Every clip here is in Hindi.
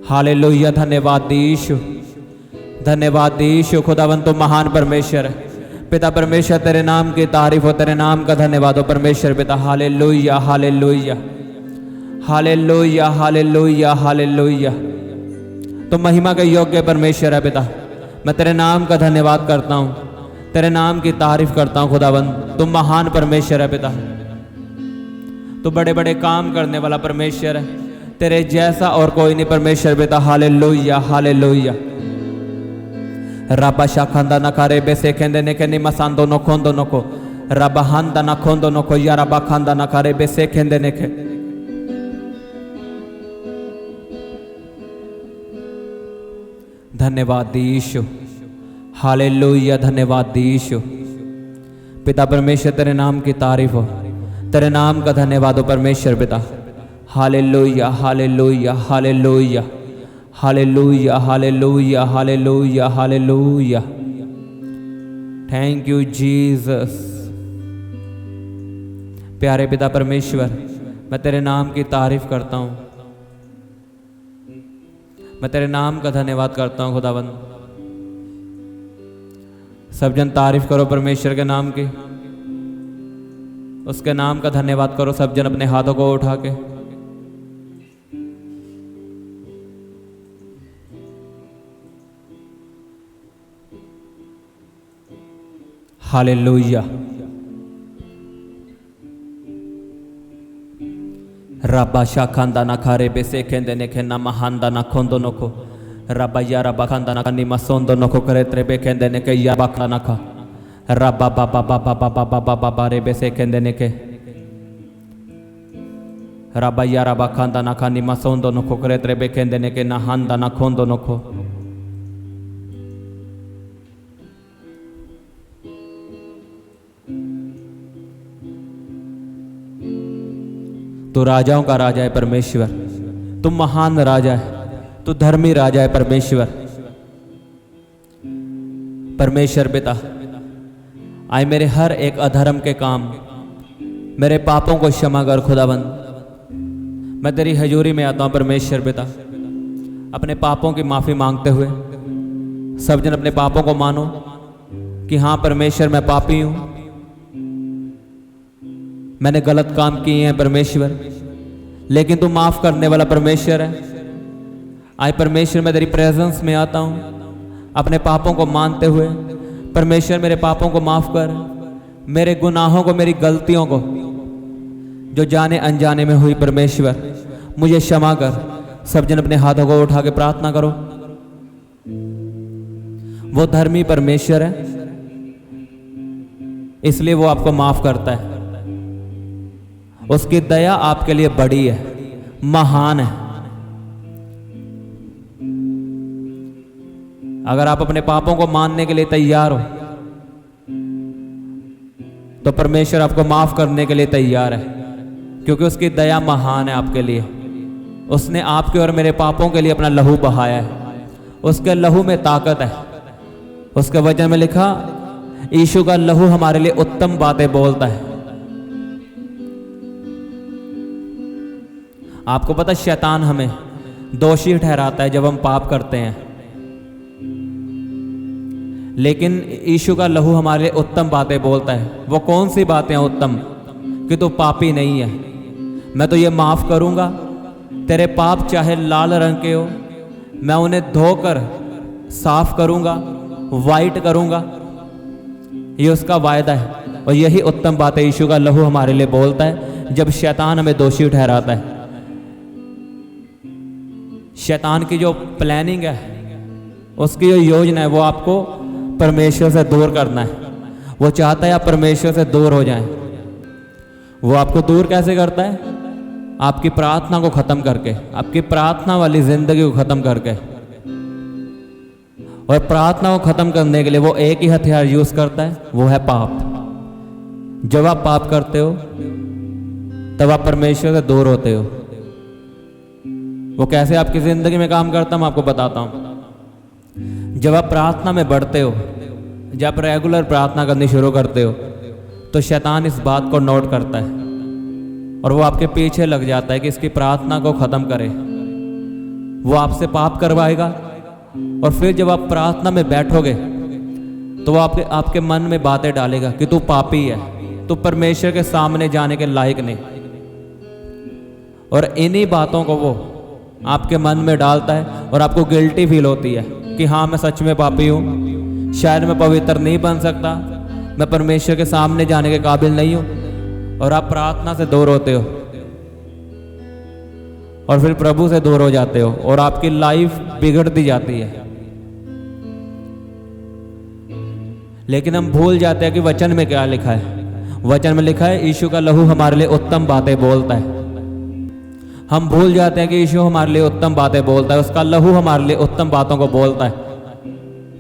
हालेलुया। धन्यवाद यीशु, धन्यवाद यीशु। खुदावन तो महान परमेश्वर है पिता परमेश्वर, तेरे नाम की तारीफ हो, तेरे नाम का धन्यवाद हो परमेश्वर पिता। Hallelujah hallelujah hallelujah hallelujah hallelujah. तो महिमा के योग्य परमेश्वर है पिता, मैं तेरे नाम का धन्यवाद करता हूँ, तेरे नाम की तारीफ करता हूँ खुदावन। तुम महान परमेश्वर है पिता, तो बड़े बड़े काम करने वाला परमेश्वर है, तेरे जैसा और कोई नहीं परमेश्वर पिता। Hallelujah hallelujah. रबा शाखंदा नकारे बेसे खेंदे ने केनी मसांदो नो खोंदो नो को रबा हंदा ना खोंदो नो को या रबा खंदा नकारे बेसे खेंदे ने के। धन्यवाद यीशु, हालेलुया। धन्यवाद यीशु पिता परमेश्वर, तेरे नाम की तारीफ हो, तेरे नाम का धन्यवाद हो परमेश्वर पिता। Hallelujah hallelujah hallelujah hallelujah hallelujah hallelujah hallelujah. Thank you Jesus. प्यारे पिता परमेश्वर, मैं तेरे नाम की तारीफ करता हूँ, मैं तेरे नाम का धन्यवाद करता हूँ खुदावन। सब जन तारीफ करो परमेश्वर के नाम की, उसके नाम का धन्यवाद करो सब जन अपने हाथों को उठा के। हालेलुया। रब्बा शाखंदा ना खारे बेसे खेंदे ने खेना महांदा ना खोंदो नको रब्बा या रब्बा खंदा ना कनी मसोंदो नको करे त्रेबे खेंदे ने के या बकला ना खा रब्बा बाबा बाबा बाबा बाबा बाबा रे बेसे खेंदे ने के रब्बा या रब्बा खंदा ना कनी मसोंदो नको करे त्रेबे खेंदे ने के ना हंदा ना खोंदो नको। तू राजाओं का राजा है परमेश्वर, तू महान राजा है, तू धर्मी राजा है परमेश्वर। परमेश्वर पिता, आए मेरे हर एक अधर्म के काम, मेरे पापों को क्षमा कर खुदाबंद। मैं तेरी हजूरी में आता हूं परमेश्वर पिता, अपने पापों की माफी मांगते हुए। सब जन अपने पापों को मानो कि हाँ परमेश्वर मैं पापी हूं, मैंने गलत काम किए हैं परमेश्वर, लेकिन तू माफ करने वाला परमेश्वर है। आए परमेश्वर मैं तेरी प्रेजेंस में आता हूं अपने पापों को मानते हुए। परमेश्वर मेरे पापों को माफ कर, मेरे गुनाहों को, मेरी गलतियों को जो जाने अनजाने में हुई परमेश्वर मुझे क्षमा कर। सब जन अपने हाथों को उठा के प्रार्थना करो। वो धर्मी परमेश्वर है, इसलिए वो आपको माफ करता है। उसकी दया आपके लिए बड़ी है, महान है। अगर आप अपने पापों को मानने के लिए तैयार हो तो परमेश्वर आपको माफ करने के लिए तैयार है, क्योंकि उसकी दया महान है आपके लिए। उसने आपके और मेरे पापों के लिए अपना लहू बहाया है, उसके लहू में ताकत है। उसके वचन में लिखा, यीशु का लहू हमारे लिए उत्तम बातें बोलता है। आपको पता, शैतान हमें दोषी ठहराता है जब हम पाप करते हैं, लेकिन यीशु का लहू हमारे लिए उत्तम बातें बोलता है। वो कौन सी बातें हैं उत्तम? कि तू पापी नहीं है, मैं तो ये माफ करूंगा। तेरे पाप चाहे लाल रंग के हो, मैं उन्हें धोकर साफ करूंगा, वाइट करूंगा। ये उसका वायदा है, और यही उत्तम बातें यीशु का लहू हमारे लिए बोलता है जब शैतान हमें दोषी ठहराता है। शैतान की जो प्लानिंग है, उसकी जो योजना है, वो आपको परमेश्वर से दूर करना है। वो चाहता है आप परमेश्वर से दूर हो जाएं। वो आपको दूर कैसे करता है? आपकी प्रार्थना को खत्म करके, आपकी प्रार्थना वाली जिंदगी को खत्म करके। और प्रार्थना को खत्म करने के लिए वो एक ही हथियार यूज करता है, वो है पाप। जब आप पाप करते हो तब आप परमेश्वर से दूर होते हो। वो कैसे आपकी जिंदगी में काम करता है मैं आपको बताता हूं। जब आप प्रार्थना में बढ़ते हो, जब आप रेगुलर प्रार्थना करनी शुरू करते हो, तो शैतान इस बात को नोट करता है और वो आपके पीछे लग जाता है कि इसकी प्रार्थना को ख़त्म करे। वो आपसे पाप करवाएगा, और फिर जब आप प्रार्थना में बैठोगे तो वो आपके मन में बातें डालेगा कि तू पापी है, तू परमेश्वर के सामने जाने के लायक नहीं। और इन्हीं बातों को वो आपके मन में डालता है और आपको गिल्टी फील होती है कि हाँ, मैं सच में पापी हूँ, शायद मैं पवित्र नहीं बन सकता, मैं परमेश्वर के सामने जाने के काबिल नहीं हूँ। और आप प्रार्थना से दूर होते हो और फिर प्रभु से दूर हो जाते हो और आपकी लाइफ बिगड़ती जाती है। लेकिन हम भूल जाते हैं कि वचन में क्या लिखा है। वचन में लिखा है यीशु का लहू हमारे लिए उत्तम बातें बोलता है। हम भूल जाते हैं कि यीशु हमारे लिए उत्तम बातें बोलता है, उसका लहू हमारे लिए उत्तम बातों को बोलता है।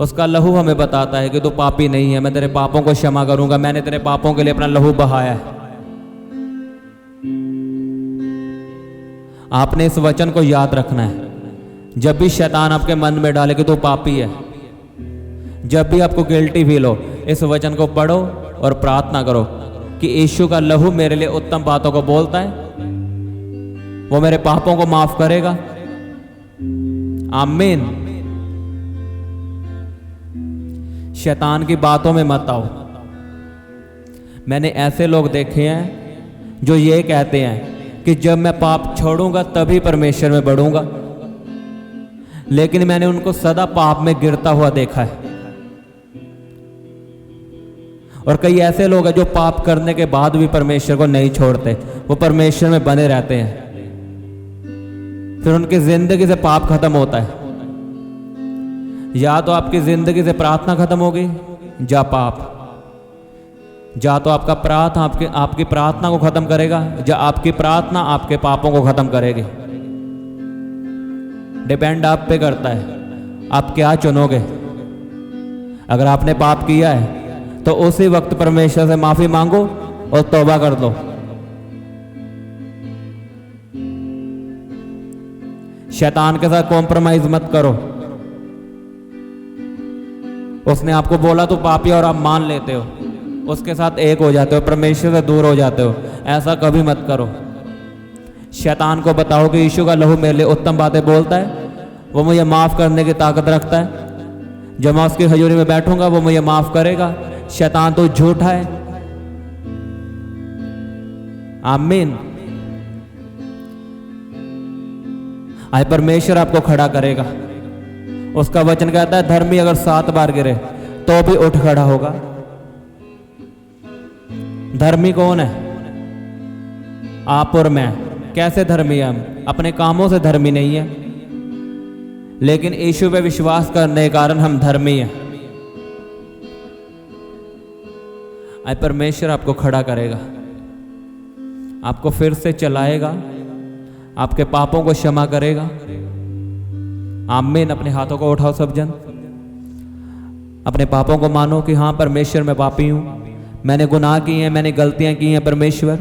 उसका लहू हमें बताता है कि तू पापी नहीं है, मैं तेरे पापों को क्षमा करूंगा, मैंने तेरे पापों के लिए अपना लहू बहाया है। आपने इस वचन को याद रखना है। जब भी शैतान आपके मन में डाले कि तू पापी है, जब भी आपको गिल्टी फील हो, इस वचन को पढ़ो और प्रार्थना करो कि यीशु का लहू मेरे लिए उत्तम बातों को बोलता है, वो मेरे पापों को माफ करेगा। आमीन। शैतान की बातों में मत आओ। मैंने ऐसे लोग देखे हैं जो ये कहते हैं कि जब मैं पाप छोड़ूंगा तभी परमेश्वर में बढ़ूंगा, लेकिन मैंने उनको सदा पाप में गिरता हुआ देखा है। और कई ऐसे लोग हैं जो पाप करने के बाद भी परमेश्वर को नहीं छोड़ते, वो परमेश्वर में बने रहते हैं। फिर उनकी जिंदगी से पाप खत्म होता है। या तो आपकी जिंदगी से प्रार्थना खत्म होगी या पाप, या तो आपका प्रार्थना आपकी प्रार्थना को खत्म करेगा, या आपकी प्रार्थना आपके पापों को खत्म करेगी। डिपेंड आप पे करता है, आप क्या चुनोगे। अगर आपने पाप किया है तो उसी वक्त परमेश्वर से माफी मांगो और तौबा कर दो। शैतान के साथ कॉम्प्रोमाइज मत करो। उसने आपको बोला तो पापी और आप मान लेते हो, उसके साथ एक हो जाते हो, परमेश्वर से दूर हो जाते हो। ऐसा कभी मत करो। शैतान को बताओ कि यीशु का लहू मेरे लिए उत्तम बातें बोलता है, वो मुझे माफ करने की ताकत रखता है। जब मैं उसकी हजूरी में बैठूंगा वो मुझे माफ करेगा। शैतान तो झूठा है। आमीन। आज परमेश्वर आपको खड़ा करेगा। उसका वचन कहता है धर्मी अगर 7 बार गिरे तो भी उठ खड़ा होगा। धर्मी कौन है? आप और मैं। कैसे धर्मी है? हम अपने कामों से धर्मी नहीं है, लेकिन यीशु पे विश्वास करने के कारण हम धर्मी हैं। आज परमेश्वर आपको खड़ा करेगा, आपको फिर से चलाएगा, आपके पापों को क्षमा करेगा। आमीन। अपने हाथों को उठाओ सब जन। अपने पापों को मानो कि हाँ परमेश्वर मैं पापी हूँ, मैंने गुनाह किए हैं, मैंने गलतियां की हैं परमेश्वर,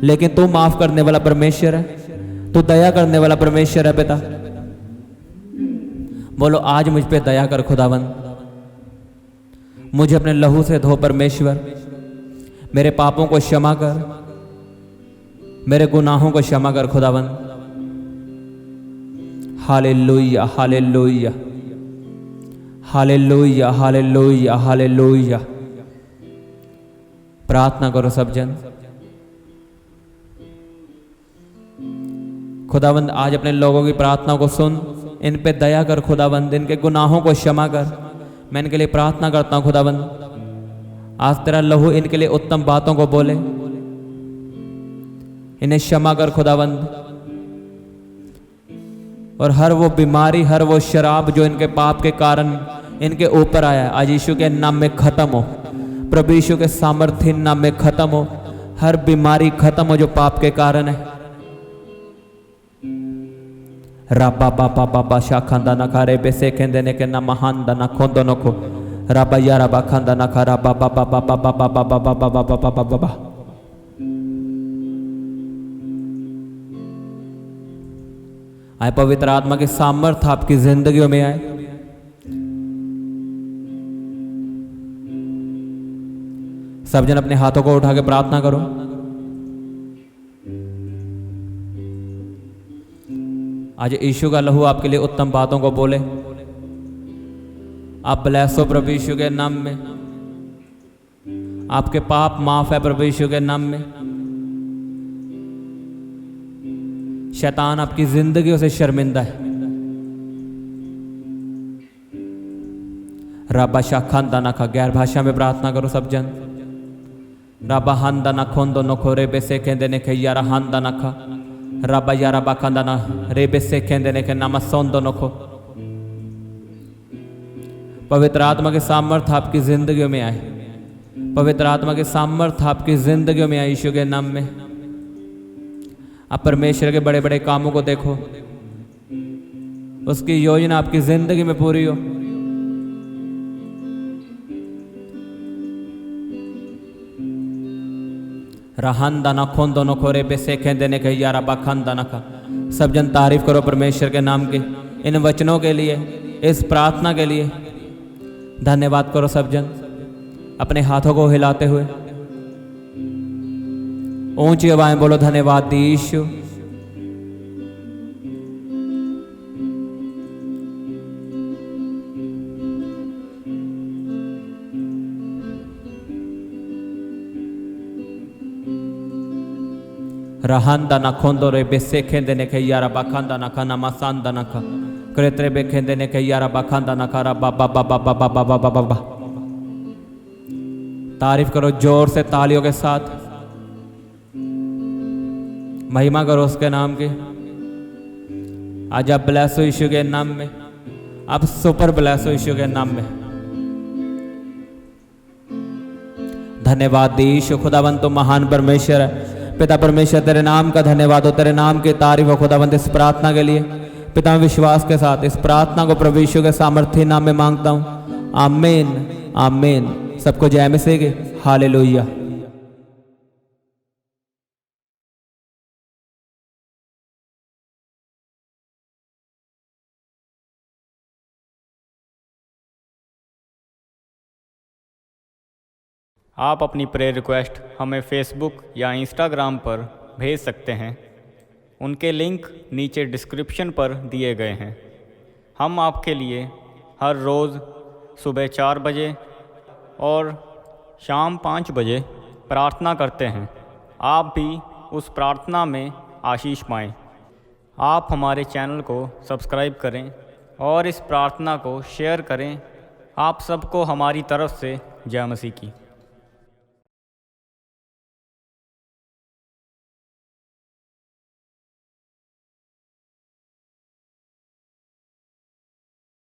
लेकिन तू माफ करने वाला परमेश्वर है, तू दया करने वाला परमेश्वर है पिता। बोलो आज मुझ पे दया कर खुदावंद, मुझे अपने लहू से धो परमेश्वर, मेरे पापों को क्षमा कर, मेरे गुनाहों को क्षमा कर खुदावंद। Hallelujah hallelujah hallelujah hallelujah hallelujah. प्रार्थना करो सब जन। खुदावंद आज अपने लोगों की प्रार्थना को सुन, इन पे दया कर खुदावंद, इनके गुनाहों को क्षमा कर। मैं इनके लिए प्रार्थना करता हूं खुदावंद, आज तेरा लहू इनके लिए उत्तम बातों को बोले, इन्हें क्षमा कर खुदावंद। और हर वो बीमारी, हर वो शराब जो इनके पाप के कारण इनके ऊपर आया, आज यीशु के नाम में खत्म हो। प्रभु यीशु के सामर्थ्य नाम में खत्म हो। हर बीमारी खत्म हो जो पाप के कारण है। राबा बाबा बाबा शाखंदा ना खारे बेसे खेंदे ने के ना महांदा ना खोंदो न को राबा यारा बा खंदा ना खा राबा बाबा बाबा बाबा बाबा बाबा बाबा बाबा। आए पवित्र आत्मा की सामर्थ्य आपकी जिंदगियों में आए। सब जन अपने हाथों को उठा के प्रार्थना करो। आज यीशु का लहू आपके लिए उत्तम बातों को बोले। आप ब्लेस हो प्रभु यीशु के नाम में। आपके पाप माफ है प्रभु यीशु के नाम में। शैतान आपकी जिंदगियों से शर्मिंदा है। राबा शाखांदा नखा, गैर भाषा में प्रार्थना करो सब जन। राबा हांदा ना खोंदो नखो रेबे से खेंदे ने यारा हांदा नखा। राबा यारा बाखांदा ना रेबे से खेंदे ने नामा सोंदो नखो। पवित्र आत्मा के सामर्थ आपकी जिंदगियों में आए। पवित्र आत्मा के सामर्थ आपकी जिंदगियों में आए यीशु के नाम में। आप परमेश्वर के बड़े बड़े कामों को देखो। उसकी योजना आपकी जिंदगी में पूरी हो। रहांदा ना खोंदो नो खोरे बेसे खेंदे ने यारा बाखांदा ना खा। सब जन तारीफ करो परमेश्वर के नाम की, इन वचनों के लिए, इस प्रार्थना के लिए धन्यवाद करो सब जन अपने हाथों को हिलाते हुए। ऊंची आवाज़ें बोलो धन्यवाद यीशु। रहांदा ना खोंदो रे बेसे खेंदे ने यारा बाखांदा ना खा नामा सांदा ना खा। क्रेतरे बे खेंदे ने यारा बाखांदा ना खा। बा बा बा बा बा बा बा बा बा बा। तारीफ करो जोर से तालियों के साथ। महिमा करो उसके नाम की। आज आप ब्लेस हो यीशु के नाम में। आप सुपर ब्लेस हो यीशु के नाम में। धन्यवाद यीशु। खुदावंत तो महान परमेश्वर है। पिता परमेश्वर तेरे नाम का धन्यवाद हो, तेरे नाम की तारीफ हो खुदावंत इस प्रार्थना के लिए। पिता मैं विश्वास के साथ इस प्रार्थना को प्रभु यीशु के सामर्थ्य नाम में मांगता हूँ। आमीन आमीन। सबको जय मसीह की। हालेलुया। आप अपनी प्रेयर रिक्वेस्ट हमें फेसबुक या इंस्टाग्राम पर भेज सकते हैं। उनके लिंक नीचे डिस्क्रिप्शन पर दिए गए हैं। हम आपके लिए हर रोज़ सुबह 4 बजे और शाम 5 बजे प्रार्थना करते हैं। आप भी उस प्रार्थना में आशीष पाएं। आप हमारे चैनल को सब्सक्राइब करें और इस प्रार्थना को शेयर करें। आप सबको हमारी तरफ से जय मसीह की।